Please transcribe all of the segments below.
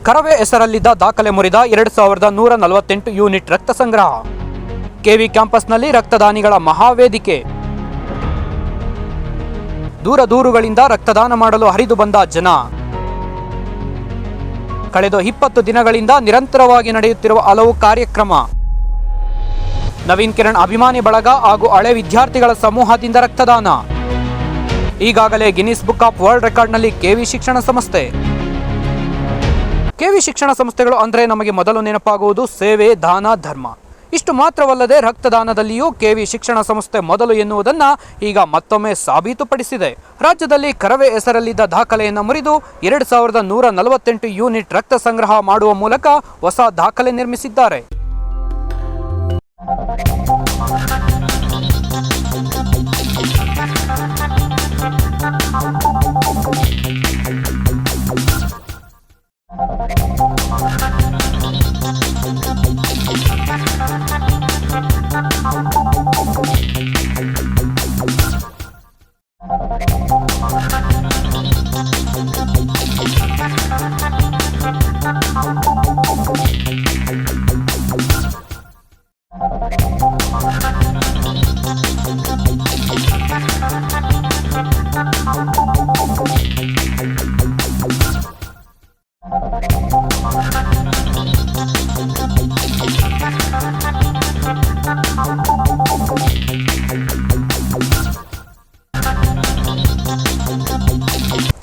ಕರವೇ ಹೆಸರಲ್ಲಿದ್ದ ದಾಖಲೆ ಮುರಿದ 2148 ಯೂನಿಟ್ ರಕ್ತ ಸಂಗ್ರಹ. ಕೆವಿ ಕ್ಯಾಂಪಸ್ನಲ್ಲಿ ರಕ್ತದಾನಿಗಳ ಮಹಾವೇದಿಕೆ. ದೂರ ದೂರುಗಳಿಂದ ರಕ್ತದಾನ ಮಾಡಲು ಹರಿದು ಬಂದ ಜನ. ಕಳೆದ 20 ದಿನಗಳಿಂದ ನಿರಂತರವಾಗಿ ನಡೆಯುತ್ತಿರುವ ಹಲವು ಕಾರ್ಯಕ್ರಮ. ನವೀನ್ ಕಿರಣ್ ಅಭಿಮಾನಿ ಬಳಗ ಹಾಗೂ ಹಳೆ ವಿದ್ಯಾರ್ಥಿಗಳ ಸಮೂಹದಿಂದ ರಕ್ತದಾನ. ಈಗಾಗಲೇ ಗಿನ್ನಿಸ್ ಬುಕ್ ಆಫ್ ವರ್ಲ್ಡ್ ರೆಕಾರ್ಡ್ನಲ್ಲಿ ಕೆವಿ ಶಿಕ್ಷಣ ಸಂಸ್ಥೆ. ಕೆವಿ ಶಿಕ್ಷಣ ಸಂಸ್ಥೆಗಳು ಅಂದರೆ ನಮಗೆ ಮೊದಲು ನೆನಪಾಗುವುದು ಸೇವೆ, ದಾನ, ಧರ್ಮ. ಇಷ್ಟು ಮಾತ್ರವಲ್ಲದೆ ರಕ್ತದಾನದಲ್ಲಿಯೂ ಕೆವಿ ಶಿಕ್ಷಣ ಸಂಸ್ಥೆ ಮೊದಲು ಎನ್ನುವುದನ್ನು ಈಗ ಮತ್ತೊಮ್ಮೆ ಸಾಬೀತುಪಡಿಸಿದೆ. ರಾಜ್ಯದಲ್ಲಿ ಕರವೇ ಹೆಸರಲ್ಲಿದ್ದ ದಾಖಲೆಯನ್ನು ಮುರಿದು 2148 ಯೂನಿಟ್ ರಕ್ತ ಸಂಗ್ರಹ ಮಾಡುವ ಮೂಲಕ ಹೊಸ ದಾಖಲೆ ನಿರ್ಮಿಸಿದ್ದಾರೆ.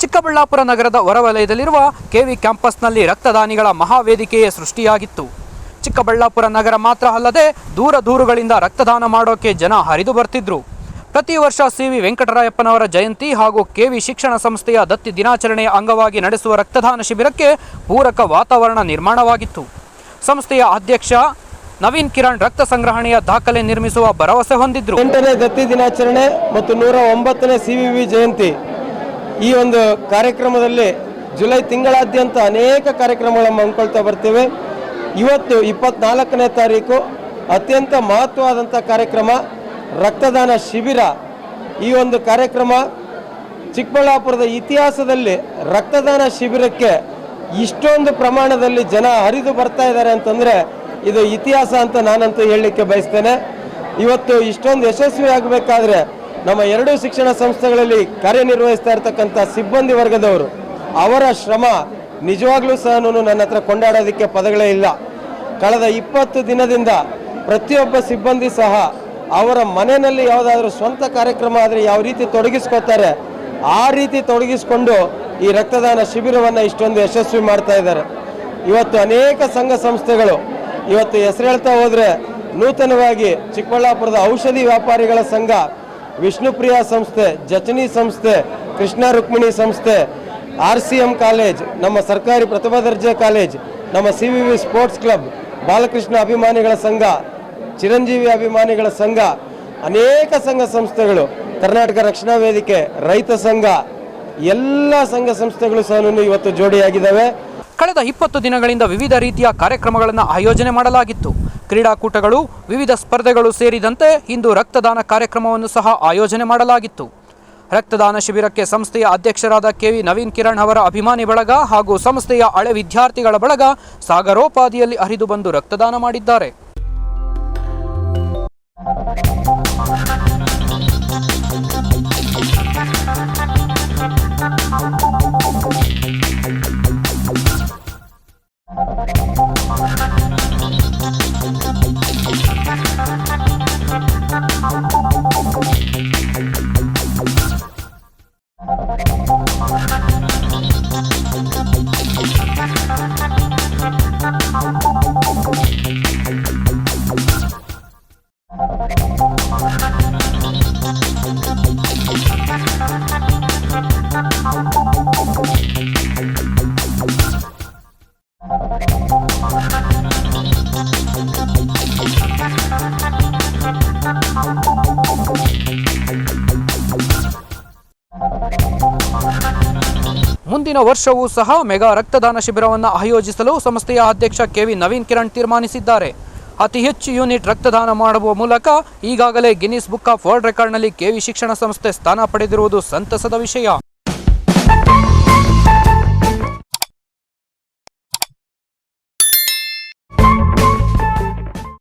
ಚಿಕ್ಕಬಳ್ಳಾಪುರ ನಗರದ ಹೊರವಲಯದಲ್ಲಿರುವ ಕೆವಿ ಕ್ಯಾಂಪಸ್ನಲ್ಲಿ ರಕ್ತದಾನಿಗಳ ಮಹಾವೇದಿಕೆಯೇ ಸೃಷ್ಟಿಯಾಗಿತ್ತು. ಚಿಕ್ಕಬಳ್ಳಾಪುರ ನಗರ ಮಾತ್ರ ಅಲ್ಲದೆ ದೂರ ದೂರುಗಳಿಂದ ರಕ್ತದಾನ ಮಾಡೋಕೆ ಜನ ಹರಿದು ಬರ್ತಿದ್ರು. ಪ್ರತಿ ವರ್ಷ ಸಿ.ವಿ. ವೆಂಕಟರಾಯಪ್ಪನವರ ಜಯಂತಿ ಹಾಗೂ ಕೆವಿ ಶಿಕ್ಷಣ ಸಂಸ್ಥೆಯ ದತ್ತಿ ದಿನಾಚರಣೆಯ ಅಂಗವಾಗಿ ನಡೆಸುವ ರಕ್ತದಾನ ಶಿಬಿರಕ್ಕೆ ಪೂರಕ ವಾತಾವರಣ ನಿರ್ಮಾಣವಾಗಿತ್ತು. ಸಂಸ್ಥೆಯ ಅಧ್ಯಕ್ಷ ನವೀನ್ ಕಿರಣ್ ರಕ್ತ ಸಂಗ್ರಹಣೆಯ ದಾಖಲೆ ನಿರ್ಮಿಸುವ ಭರವಸೆ ಹೊಂದಿದ್ರು. 8ನೇ ದತ್ತಿ ದಿನಾಚರಣೆ ಮತ್ತು 109ನೇ ಸಿ.ವಿ.ವಿ. ಜಯಂತಿ ಈ ಒಂದು ಕಾರ್ಯಕ್ರಮದಲ್ಲಿ ಜುಲೈ ತಿಂಗಳಾದ್ಯಂತ ಅನೇಕ ಕಾರ್ಯಕ್ರಮಗಳನ್ನು ಹಮ್ಮಿಕೊಳ್ತಾ ಬರ್ತೇವೆ. ಇವತ್ತು 24ನೇ ತಾರೀಕು ಅತ್ಯಂತ ಮಹತ್ವವಾದಂಥ ಕಾರ್ಯಕ್ರಮ ರಕ್ತದಾನ ಶಿಬಿರ. ಈ ಒಂದು ಕಾರ್ಯಕ್ರಮ ಚಿಕ್ಕಬಳ್ಳಾಪುರದ ಇತಿಹಾಸದಲ್ಲಿ ರಕ್ತದಾನ ಶಿಬಿರಕ್ಕೆ ಇಷ್ಟೊಂದು ಪ್ರಮಾಣದಲ್ಲಿ ಜನ ಹರಿದು ಬರ್ತಾ ಇದ್ದಾರೆ ಅಂತಂದರೆ ಇದು ಇತಿಹಾಸ ಅಂತ ನಾನಂತೂ ಹೇಳಲಿಕ್ಕೆ ಬಯಸ್ತೇನೆ. ಇವತ್ತು ಇಷ್ಟೊಂದು ಯಶಸ್ವಿ ಆಗಬೇಕಾದ್ರೆ ನಮ್ಮ ಎರಡೂ ಶಿಕ್ಷಣ ಸಂಸ್ಥೆಗಳಲ್ಲಿ ಕಾರ್ಯನಿರ್ವಹಿಸ್ತಾ ಇರ್ತಕ್ಕಂಥ ಸಿಬ್ಬಂದಿ ವರ್ಗದವರು ಅವರ ಶ್ರಮ ನಿಜವಾಗ್ಲೂ ಸಹ ನನ್ನ ಹತ್ರ ಕೊಂಡಾಡೋದಕ್ಕೆ ಪದಗಳೇ ಇಲ್ಲ. ಕಳೆದ 20 ದಿನದಿಂದ ಪ್ರತಿಯೊಬ್ಬ ಸಿಬ್ಬಂದಿ ಸಹ ಅವರ ಮನೆಯಲ್ಲಿ ಯಾವುದಾದ್ರೂ ಸ್ವಂತ ಕಾರ್ಯಕ್ರಮ ಆದರೆ ಯಾವ ರೀತಿ ತೊಡಗಿಸ್ಕೋತಾರೆ ಆ ರೀತಿ ತೊಡಗಿಸ್ಕೊಂಡು ಈ ರಕ್ತದಾನ ಶಿಬಿರವನ್ನು ಇಷ್ಟೊಂದು ಯಶಸ್ವಿ ಮಾಡ್ತಾ ಇದ್ದಾರೆ. ಇವತ್ತು ಅನೇಕ ಸಂಘ ಸಂಸ್ಥೆಗಳು ಇವತ್ತು ಹೆಸರು ಹೇಳ್ತಾ ಹೋದರೆ ನೂತನವಾಗಿ ಚಿಕ್ಕಬಳ್ಳಾಪುರದ ಔಷಧಿ ವ್ಯಾಪಾರಿಗಳ ಸಂಘ, ವಿಷ್ಣುಪ್ರಿಯಾ ಸಂಸ್ಥೆ, ಜಚನಿ ಸಂಸ್ಥೆ, ಕೃಷ್ಣ ರುಕ್ಮಿಣಿ ಸಂಸ್ಥೆ, RCM ಕಾಲೇಜ್, ನಮ್ಮ ಸರ್ಕಾರಿ ಪ್ರಥಮ ದರ್ಜೆ ಕಾಲೇಜ್, ನಮ್ಮ ಸಿ.ವಿ.ವಿ. ಸ್ಪೋರ್ಟ್ಸ್ ಕ್ಲಬ್, ಬಾಲಕೃಷ್ಣ ಅಭಿಮಾನಿಗಳ ಸಂಘ, ಚಿರಂಜೀವಿ ಅಭಿಮಾನಿಗಳ ಸಂಘ, ಅನೇಕ ಸಂಘ ಸಂಸ್ಥೆಗಳು, ಕರ್ನಾಟಕ ರಕ್ಷಣಾ ವೇದಿಕೆ, ರೈತ ಸಂಘ, ಎಲ್ಲ ಸಂಘ ಸಂಸ್ಥೆಗಳು ಸಹ ಇವತ್ತು ಜೋಡಿಯಾಗಿದ್ದಾವೆ. ಕಳೆದ 20 ದಿನಗಳಿಂದ ವಿವಿಧ ರೀತಿಯ ಕಾರ್ಯಕ್ರಮಗಳನ್ನು ಆಯೋಜನೆ ಮಾಡಲಾಗಿತ್ತು. ಕ್ರೀಡಾಕೂಟಗಳು, ವಿವಿಧ ಸ್ಪರ್ಧೆಗಳು ಸೇರಿದಂತೆ ಇಂದು ರಕ್ತದಾನ ಕಾರ್ಯಕ್ರಮವನ್ನು ಸಹ ಆಯೋಜನೆ ಮಾಡಲಾಗಿತ್ತು. ರಕ್ತದಾನ ಶಿಬಿರಕ್ಕೆ ಸಂಸ್ಥೆಯ ಅಧ್ಯಕ್ಷರಾದ ಕೆವಿ ನವೀನ್ ಕಿರಣ್ ಅವರ ಅಭಿಮಾನಿ ಬಳಗ ಹಾಗೂ ಸಂಸ್ಥೆಯ ಹಳೆ ವಿದ್ಯಾರ್ಥಿಗಳ ಬಳಗ ಸಾಗರೋಪಾದಿಯಲ್ಲಿ ಹರಿದು ಬಂದು ರಕ್ತದಾನ ಮಾಡಿದ್ದಾರೆ. ಮುಂದಿನ ವರ್ಷವೂ ಸಹ ಮೆಗಾ ರಕ್ತದಾನ ಶಿಬಿರವನ್ನು ಆಯೋಜಿಸಲು ಸಂಸ್ಥೆಯ ಅಧ್ಯಕ್ಷ ಕೆವಿ ನವೀನ್ ಕಿರಣ್ ತೀರ್ಮಾನಿಸಿದ್ದಾರೆ. ಅತಿ ಹೆಚ್ಚು ಯೂನಿಟ್ ರಕ್ತದಾನ ಮಾಡುವ ಮೂಲಕ ಈಗಾಗಲೇ ಗಿನ್ನಿಸ್ ಬುಕ್ ಆಫ್ ವರ್ಲ್ಡ್ ರೆಕಾರ್ಡ್ನಲ್ಲಿ ಕೆವಿ ಶಿಕ್ಷಣ ಸಂಸ್ಥೆ ಸ್ಥಾನ ಪಡೆದಿರುವುದು ಸಂತಸದ ವಿಷಯ.